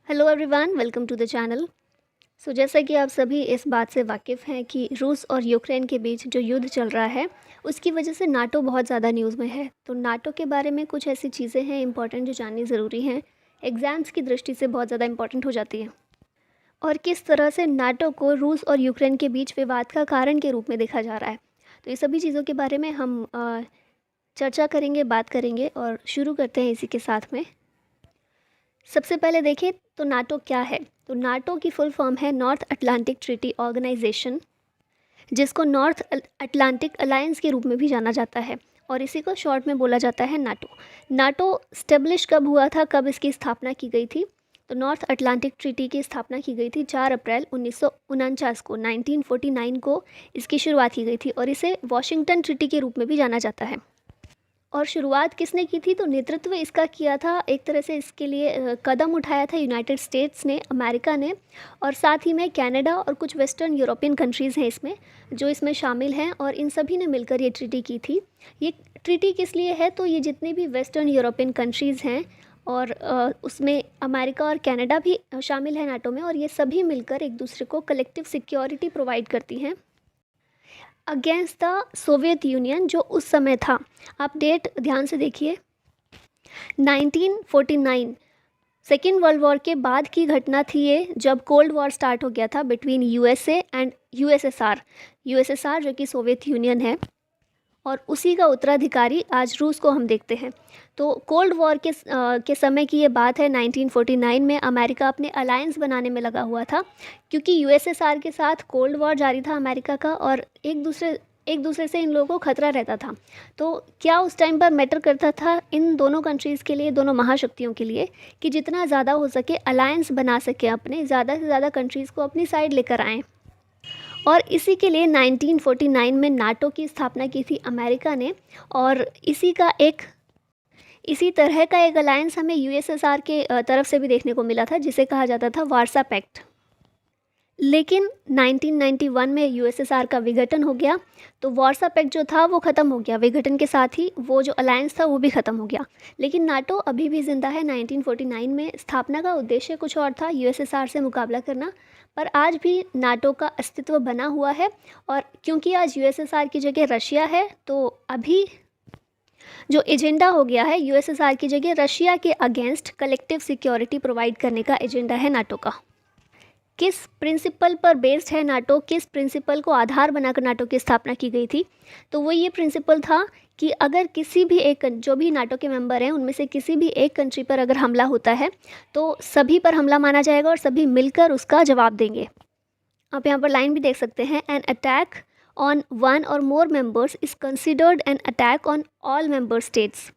Hello everyone, welcome to the channel. जैसा कि आप सभी इस बात से वाकिफ़ हैं कि रूस और यूक्रेन के बीच जो युद्ध चल रहा है उसकी वजह से नाटो बहुत ज़्यादा न्यूज़ में है। तो नाटो के बारे में कुछ ऐसी चीज़ें हैं इंपॉर्टेंट जो जाननी ज़रूरी हैं, एग्ज़ाम्स की दृष्टि से बहुत ज़्यादा इंपॉर्टेंट हो जाती हैं। और किस तरह से नाटो को रूस और यूक्रेन के बीच विवाद का कारण के रूप में देखा जा रहा है। तो ये सभी चीज़ों के बारे में हम चर्चा करेंगे, बात करेंगे और शुरू करते हैं इसी के साथ में। सबसे पहले देखें तो नाटो क्या है। तो नाटो की फुल फॉर्म है नॉर्थ अटलांटिक ट्रीटी ऑर्गेनाइजेशन, जिसको नॉर्थ अटलांटिक अलायंस के रूप में भी जाना जाता है और इसी को शॉर्ट में बोला जाता है नाटो। नाटो स्टेब्लिश कब हुआ था, कब इसकी स्थापना की गई थी? तो नॉर्थ अटलांटिक ट्रीटी की स्थापना की गई थी 4 अप्रैल 1949 को, 1949 को इसकी शुरुआत की गई थी और इसे वॉशिंगटन ट्रीटी के रूप में भी जाना जाता है। और शुरुआत किसने की थी? तो नेतृत्व इसका किया था, एक तरह से इसके लिए कदम उठाया था यूनाइटेड स्टेट्स ने, अमेरिका ने, और साथ ही में कनाडा और कुछ वेस्टर्न यूरोपियन कंट्रीज़ हैं इसमें जो इसमें शामिल हैं और इन सभी ने मिलकर ये ट्रीटी की थी। ये ट्रीटी किस लिए है? तो ये जितने भी वेस्टर्न यूरोपियन कंट्रीज़ हैं और उसमें अमेरिका और कनाडा भी शामिल है नाटो में, और ये सभी मिलकर एक दूसरे को कलेक्टिव सिक्योरिटी प्रोवाइड करती हैं अगेंस्ट द सोवियत यूनियन जो उस समय था। आप डेट ध्यान से देखिए, 1949 सेकेंड वर्ल्ड वॉर के बाद की घटना थी ये, जब कोल्ड वॉर स्टार्ट हो गया था between USA and USSR. USSR जो कि सोवियत यूनियन है और उसी का उत्तराधिकारी आज रूस को हम देखते हैं। तो कोल्ड वॉर के समय की ये बात है। 1949 में अमेरिका अपने अलायंस बनाने में लगा हुआ था, क्योंकि यूएसएसआर के साथ कोल्ड वॉर जारी था अमेरिका का और एक दूसरे से इन लोगों को खतरा रहता था। तो क्या उस टाइम पर मैटर करता था इन दोनों कंट्रीज़ के लिए, दोनों महाशक्तियों के लिए, कि जितना ज़्यादा हो सके अलायंस बना सके, अपने ज़्यादा से ज़्यादा कंट्रीज़ को अपनी साइड लेकर आएँ। और इसी के लिए 1949 में नाटो की स्थापना की थी अमेरिका ने, और इसी तरह का एक अलायंस हमें यूएसएसआर के तरफ से भी देखने को मिला था, जिसे कहा जाता था वार्सा पैक्ट। लेकिन 1991 में यूएसएसआर का विघटन हो गया, तो वार्सा पैक्ट जो था वो ख़त्म हो गया। विघटन के साथ ही वो जो अलायंस था वो भी ख़त्म हो गया। लेकिन नाटो अभी भी ज़िंदा है। 1949 में स्थापना का उद्देश्य कुछ और था, यूएसएसआर से मुकाबला करना, पर आज भी नाटो का अस्तित्व बना हुआ है। और क्योंकि आज यूएसएसआर की जगह रशिया है, तो अभी जो एजेंडा हो गया है, यूएसएसआर की जगह रशिया के अगेंस्ट कलेक्टिव सिक्योरिटी प्रोवाइड करने का एजेंडा है नाटो का। किस प्रिंसिपल पर बेस्ड है नाटो, किस प्रिंसिपल को आधार बनाकर नाटो की स्थापना की गई थी? तो वो ये प्रिंसिपल था कि अगर किसी भी एक, जो भी नाटो के मेंबर हैं उनमें से किसी भी एक कंट्री पर अगर हमला होता है तो सभी पर हमला माना जाएगा और सभी मिलकर उसका जवाब देंगे। आप यहाँ पर लाइन भी देख सकते हैं, एन अटैक ऑन वन और मोर members is considered an attack on all member states.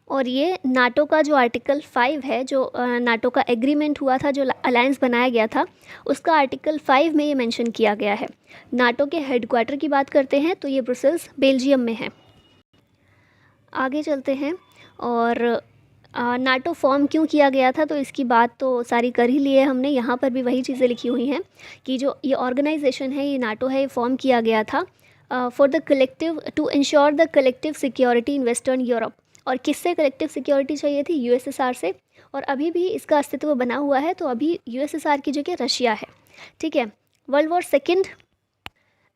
और ये नाटो का जो आर्टिकल 5 है, जो नाटो का एग्रीमेंट हुआ था, जो अलायंस बनाया गया था, उसका आर्टिकल 5 में ये मेंशन किया गया है। नाटो के हेडक्वार्टर की बात करते हैं तो ये ब्रुसेल्स बेल्जियम में है। आगे चलते हैं, और नाटो फॉर्म क्यों किया गया था, तो इसकी बात तो सारी कर ही ली है हमने। यहाँ पर भी वही चीज़ें लिखी हुई हैं कि जो ये ऑर्गेनाइजेशन है, ये नाटो है, ये फॉर्म किया गया था for the collective, to ensure the collective security in western Europe. और किससे कलेक्टिव सिक्योरिटी चाहिए थी? यूएसएसआर से। और अभी भी इसका अस्तित्व बना हुआ है, तो अभी यूएसएसआर की जगह रशिया है। ठीक है। वर्ल्ड वॉर सेकेंड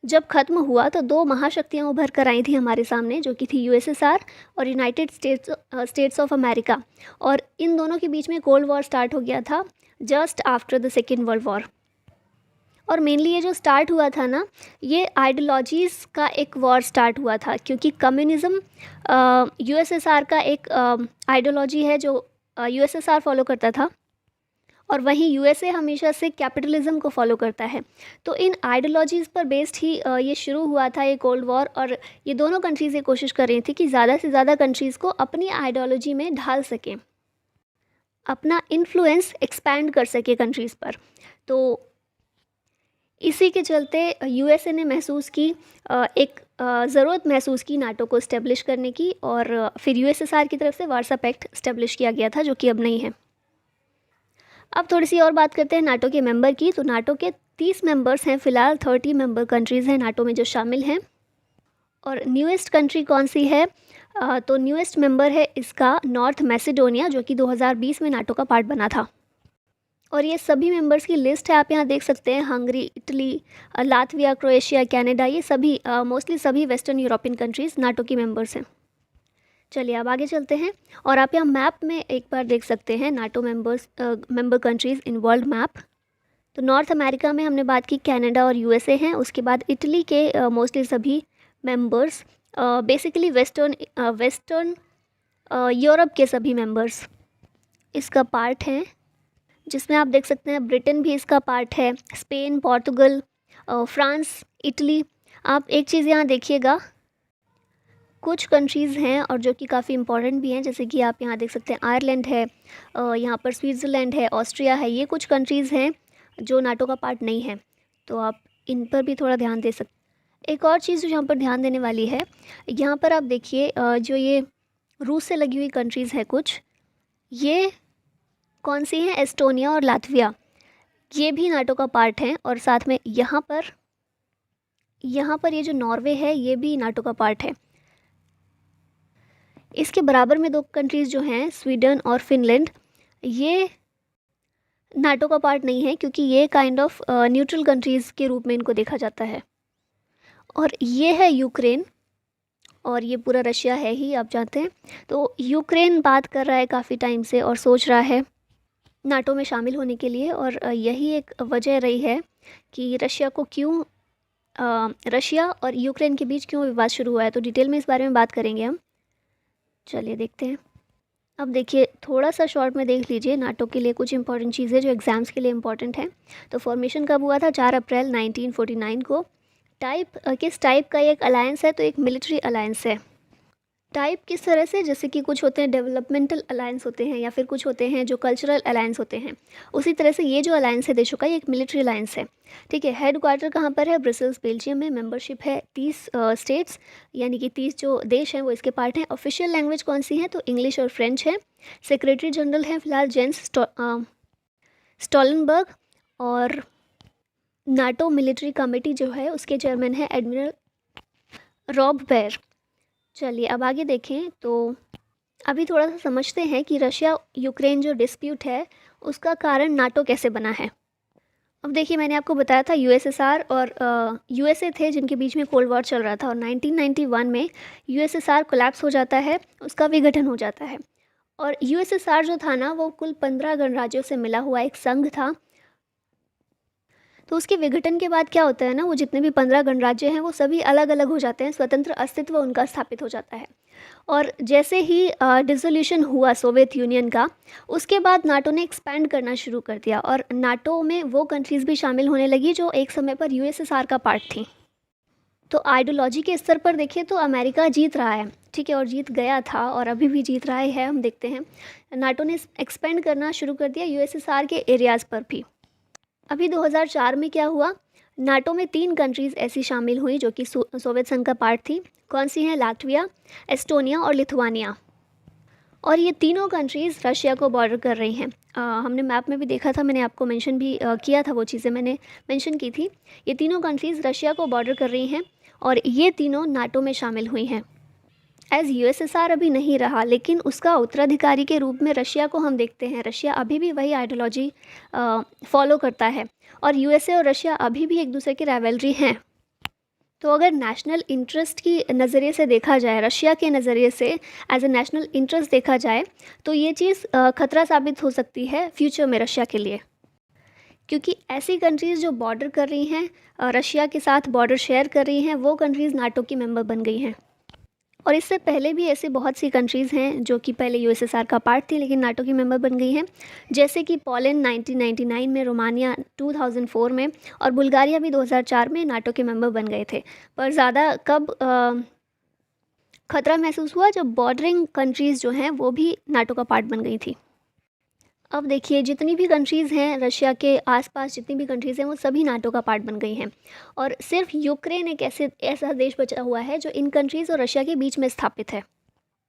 जब ख़त्म हुआ तो दो महाशक्तियाँ उभर कर आई थी हमारे सामने, जो कि थी यूएसएसआर और यूनाइटेड स्टेट्स ऑफ अमेरिका। और इन दोनों के बीच में कोल्ड वॉर स्टार्ट हो गया था just after the second world war. और मेनली ये जो स्टार्ट हुआ था ना, ये आइडियोलॉजीज़ का एक वॉर स्टार्ट हुआ था, क्योंकि कम्युनिज़्म यूएसएसआर का एक आइडियोलॉजी है जो यूएसएसआर फॉलो करता था, और वहीं यूएसए हमेशा से कैपिटलिज्म को फॉलो करता है। तो इन आइडियोलॉजीज़ पर बेस्ड ही ये शुरू हुआ था ये कोल्ड वॉर। और ये दोनों कंट्रीज़ ये कोशिश कर रही थी कि ज़्यादा से ज़्यादा कंट्रीज़ को अपनी आइडियोलॉजी में ढाल सकें, अपना इन्फ्लुएंस एक्सपैंड कर सके कंट्रीज़ पर। तो इसी के चलते यूएसए ने महसूस की, एक ज़रूरत महसूस की नाटो को इस्टेब्लिश करने की, और फिर यूएसएसआर की तरफ से वार्सा पैक्ट इस्टेब्लिश किया गया था, जो कि अब नहीं है। अब थोड़ी सी और बात करते हैं नाटो के मेंबर की। तो नाटो के 30 मेंबर्स हैं फ़िलहाल, 30 मेंबर कंट्रीज़ हैं नाटो में जो शामिल हैं। और न्यूएस्ट कंट्री कौन सी है? तो न्यूएस्ट मेंबर है इसका नॉर्थ मैसेडोनिया, जो कि 2020 में नाटो का पार्ट बना था। और ये सभी मेंबर्स की लिस्ट है, आप यहाँ देख सकते हैं। Hungary, Italy, Latvia, Croatia, Canada, ये सभी मोस्टली सभी वेस्टर्न यूरोपियन कंट्रीज़ नाटो की मेंबर्स हैं। चलिए अब आगे चलते हैं और आप यहाँ मैप में एक बार देख सकते हैं NATO member countries in world map. तो नॉर्थ अमेरिका में हमने बात की कनाडा और यूएसए हैं। उसके बाद इटली के मोस्टली सभी मेंबर्स, बेसिकली वेस्टर्न यूरोप के सभी मेंबर्स इसका पार्ट हैं, जिसमें आप देख सकते हैं ब्रिटेन भी इसका पार्ट है, स्पेन, पोर्तुगल, फ्रांस, इटली। आप एक चीज़ यहाँ देखिएगा, कुछ कंट्रीज़ हैं और जो कि काफ़ी इंपॉर्टेंट भी हैं, जैसे कि आप यहाँ देख सकते हैं आयरलैंड है, यहाँ पर स्विट्ज़रलैंड है, ऑस्ट्रिया है। ये कुछ कंट्रीज़ हैं जो नाटो का पार्ट नहीं है, तो आप इन पर भी थोड़ा ध्यान दे सकते। एक और चीज़ जो यहाँ पर ध्यान देने वाली है, यहाँ पर आप देखिए जो ये रूस से लगी हुई कंट्रीज़ है कुछ, ये कौन सी हैं? एस्टोनिया और लातविया, ये भी नाटो का पार्ट हैं। और साथ में यहाँ पर ये जो नॉर्वे है, ये भी नाटो का पार्ट है। इसके बराबर में 2 कंट्रीज़ जो हैं, स्वीडन और फिनलैंड, ये नाटो का पार्ट नहीं है, क्योंकि ये काइंड ऑफ न्यूट्रल कंट्रीज़ के रूप में इनको देखा जाता है। और ये है यूक्रेन, और ये पूरा रशिया है ही, आप जानते हैं। तो यूक्रेन बात कर रहा है काफ़ी टाइम से और सोच रहा है नाटो में शामिल होने के लिए, और यही एक वजह रही है कि रशिया और यूक्रेन के बीच क्यों विवाद शुरू हुआ है। तो डिटेल में इस बारे में बात करेंगे हम। चलिए देखते हैं। अब देखिए, थोड़ा सा शॉर्ट में देख लीजिए नाटो के लिए कुछ इंपॉर्टेंट चीज़ें जो एग्ज़ाम्स के लिए इंपॉर्टेंट हैं। तो फॉर्मेशन कब हुआ था? 4 अप्रैल 1949 को। किस टाइप का एक अलायंस है? तो एक मिलिट्री अलायंस है। टाइप किस तरह से, जैसे कि कुछ होते हैं डेवलपमेंटल अलायंस होते हैं, या फिर कुछ होते हैं जो कल्चरल अलायंस होते हैं, उसी तरह से ये जो अलायंस है देशों का, ये एक मिलिट्री अलायंस है। ठीक है। हेड क्वार्टर कहाँ पर है? ब्रसेल्स, बेल्जियम में। मेंबरशिप है 30 स्टेट्स, यानी कि 30 जो देश हैं वो इसके पार्ट हैं। ऑफिशियल लैंग्वेज कौन सी है? तो इंग्लिश और फ्रेंच है। सेक्रेटरी जनरल है फिलहाल जेंस स्टोलनबर्ग, और नाटो मिलिट्री कमेटी जो है उसके चेयरमैन है एडमिरल रॉब बेयर। चलिए अब आगे देखें। तो अभी थोड़ा सा समझते हैं कि रशिया यूक्रेन जो डिस्प्यूट है उसका कारण नाटो कैसे बना है। अब देखिए, मैंने आपको बताया था यूएसएसआर और यूएसए थे जिनके बीच में कोल्ड वॉर चल रहा था, और 1991 में यूएसएसआर कोलैप्स हो जाता है, उसका विघटन हो जाता है। और यूएसएसआर जो था ना, वो कुल 15 गणराज्यों से मिला हुआ एक संघ था। तो उसके विघटन के बाद क्या होता है ना, वो जितने भी 15 गणराज्य हैं वो सभी अलग अलग हो जाते हैं, स्वतंत्र अस्तित्व उनका स्थापित हो जाता है। और जैसे ही डिसोल्यूशन हुआ सोवियत यूनियन का, उसके बाद नाटो ने एक्सपैंड करना शुरू कर दिया, और नाटो में वो कंट्रीज़ भी शामिल होने लगी जो एक समय पर यूएसएसआर का पार्ट थी। तो आइडियोलॉजी के स्तर पर देखें तो अमेरिका जीत रहा है, ठीक है, और जीत गया था और अभी भी जीत रहा है। हम देखते हैं नाटो ने एक्सपेंड करना शुरू कर दिया यूएसएसआर के एरियाज़ पर भी। अभी 2004 में क्या हुआ, नाटो में 3 कंट्रीज़ ऐसी शामिल हुई जो कि सोवियत संघ का पार्ट थी। कौन सी हैं? लातविया, एस्टोनिया और लिथुआनिया। और ये तीनों कंट्रीज़ रशिया को बॉर्डर कर रही हैं। हमने मैप में भी देखा था, मैंने आपको मेंशन भी किया था, वो चीज़ें मैंने मेंशन की थी। ये तीनों कंट्रीज़ रशिया को बॉर्डर कर रही हैं और ये तीनों नाटो में शामिल हुई हैं। एज़ यूएसएसआर अभी नहीं रहा, लेकिन उसका उत्तराधिकारी के रूप में रशिया को हम देखते हैं। रशिया अभी भी वही आइडियोलॉजी फॉलो करता है, और यूएसए और रशिया अभी भी एक दूसरे के राइवलरी हैं। तो अगर नेशनल इंटरेस्ट की नज़रिए से देखा जाए, रशिया के नज़रिए से एज ए नेशनल इंटरेस्ट देखा जाए, तो ये चीज़ खतरा साबित हो सकती है फ्यूचर में रशिया के लिए, क्योंकि ऐसी कंट्रीज़ जो बॉर्डर कर रही हैं, रशिया के साथ बॉर्डर शेयर कर रही हैं, वो कंट्रीज़ नाटो की मेंबर बन गई हैं। और इससे पहले भी ऐसे बहुत सी कंट्रीज़ हैं जो कि पहले यूएसएसआर का पार्ट थी लेकिन नाटो की मेंबर बन गई हैं, जैसे कि पोलैंड 1999 में, रोमानिया 2004 में, और बुल्गारिया भी 2004 में नाटो के मेंबर बन गए थे। पर ज़्यादा कब खतरा महसूस हुआ? जब बॉर्डरिंग कंट्रीज़ जो हैं वो भी नाटो का पार्ट बन गई थी। अब देखिए, जितनी भी कंट्रीज़ हैं रशिया के आसपास, जितनी भी कंट्रीज़ हैं वो सभी नाटो का पार्ट बन गई हैं, और सिर्फ यूक्रेन एक ऐसा देश बचा हुआ है जो इन कंट्रीज़ और रशिया के बीच में स्थापित है।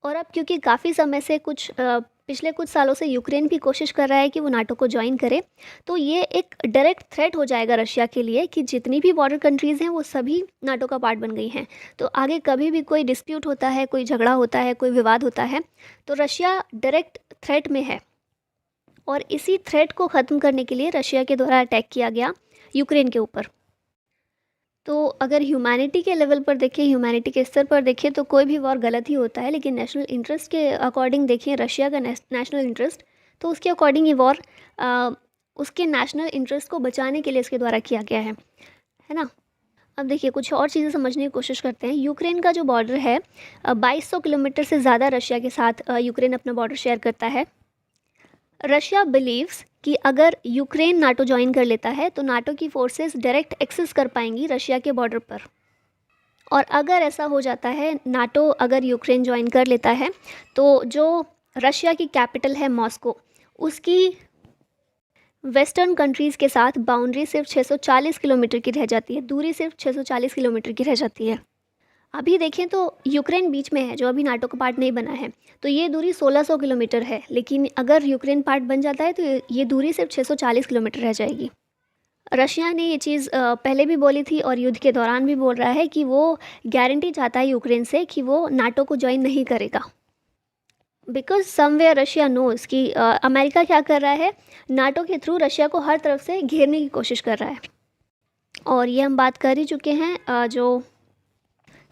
और अब क्योंकि काफ़ी समय से पिछले कुछ सालों से यूक्रेन भी कोशिश कर रहा है कि वो नाटो को ज्वाइन करे, तो ये एक डायरेक्ट थ्रेट हो जाएगा रशिया के लिए कि जितनी भी बॉर्डर कंट्रीज़ हैं वो सभी नाटो का पार्ट बन गई हैं। तो आगे कभी भी कोई डिस्प्यूट होता है, कोई झगड़ा होता है, कोई विवाद होता है, तो रशिया डायरेक्ट थ्रेट में है। और इसी थ्रेट को ख़त्म करने के लिए रशिया के द्वारा अटैक किया गया यूक्रेन के ऊपर। तो अगर ह्यूमैनिटी के लेवल पर देखें, ह्यूमैनिटी के स्तर पर देखें तो कोई भी वॉर गलत ही होता है, लेकिन नेशनल इंटरेस्ट के अकॉर्डिंग देखें, रशिया का नेशनल इंटरेस्ट, तो उसके अकॉर्डिंग ये वॉर उसके नेशनल इंटरेस्ट को बचाने के लिए इसके द्वारा किया गया है ना। अब देखिए कुछ और चीज़ें समझने की कोशिश करते हैं। यूक्रेन का जो बॉर्डर है 2200 किलोमीटर से ज़्यादा रशिया के साथ यूक्रेन अपना बॉर्डर शेयर करता है। रशिया बिलीव्स कि अगर यूक्रेन नाटो ज्वाइन कर लेता है तो नाटो की फोर्सेस डायरेक्ट एक्सेस कर पाएंगी रशिया के बॉर्डर पर, और अगर ऐसा हो जाता है, नाटो अगर यूक्रेन ज्वाइन कर लेता है, तो जो रशिया की कैपिटल है मॉस्को, उसकी वेस्टर्न कंट्रीज़ के साथ बाउंड्री सिर्फ 640 किलोमीटर की रह जाती है, दूरी सिर्फ 640 किलोमीटर की रह जाती है। अभी देखें तो यूक्रेन बीच में है, जो अभी नाटो का पार्ट नहीं बना है, तो ये दूरी 1600 किलोमीटर है, लेकिन अगर यूक्रेन पार्ट बन जाता है तो ये दूरी सिर्फ 640 किलोमीटर रह जाएगी। रशिया ने ये चीज़ पहले भी बोली थी और युद्ध के दौरान भी बोल रहा है कि वो गारंटी चाहता है यूक्रेन से कि वो नाटो को ज्वाइन नहीं करेगा, बिकॉज समवेयर रशिया नोज़ कि अमेरिका क्या कर रहा है, नाटो के थ्रू रशिया को हर तरफ से घेरने की कोशिश कर रहा है। और ये हम बात कर ही चुके हैं, जो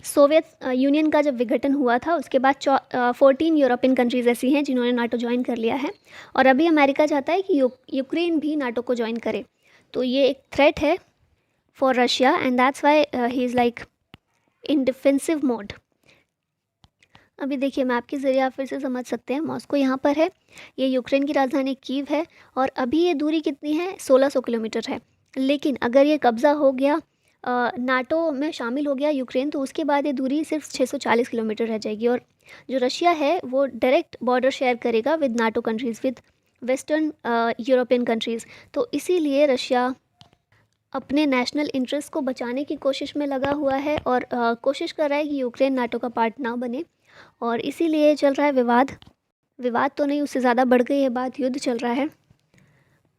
सोवियत यूनियन का जब विघटन हुआ था उसके बाद 14 यूरोपियन कंट्रीज़ ऐसी हैं जिन्होंने नाटो ज्वाइन कर लिया है, और अभी अमेरिका चाहता है कि यूक्रेन भी नाटो को ज्वाइन करे। तो ये एक थ्रेट है for Russia, and that's why he is like in defensive mode. अभी देखिए मैप के ज़रिए आप फिर से समझ सकते हैं, मॉस्को यहाँ पर है, ये यूक्रेन की राजधानी कीव है, और अभी ये दूरी कितनी है, 1600 किलोमीटर है। लेकिन अगर ये कब्ज़ा हो गया, नाटो में शामिल हो गया यूक्रेन, तो उसके बाद ये दूरी सिर्फ 640 किलोमीटर रह जाएगी, और जो रशिया है वो डायरेक्ट बॉर्डर शेयर करेगा with NATO countries, with western European countries. तो इसीलिए रशिया अपने नेशनल इंटरेस्ट को बचाने की कोशिश में लगा हुआ है, और कोशिश कर रहा है कि यूक्रेन नाटो का पार्ट ना बने, और इसीलिए चल रहा है विवाद तो नहीं, उससे ज़्यादा बढ़ गई है बात, युद्ध चल रहा है।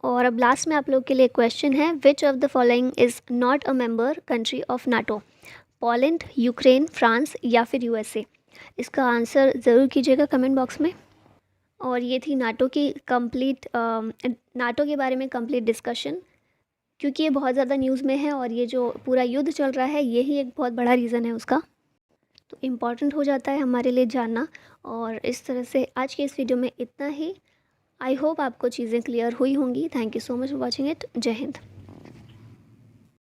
और अब लास्ट में आप लोग के लिए क्वेश्चन है, which of the following is not a member country of NATO? Poland, Ukraine, France या फिर यूएसए? इसका आंसर ज़रूर कीजिएगा कमेंट बॉक्स में। और ये थी नाटो के बारे में कंप्लीट डिस्कशन, क्योंकि ये बहुत ज़्यादा न्यूज़ में है, और ये जो पूरा युद्ध चल रहा है यही एक बहुत बड़ा रीज़न है उसका, तो इम्पॉर्टेंट हो जाता है हमारे लिए जानना। और इस तरह से आज के इस वीडियो में इतना ही। आई होप आपको चीज़ें क्लियर हुई होंगी। Thank you so much for watching it. जय हिंद।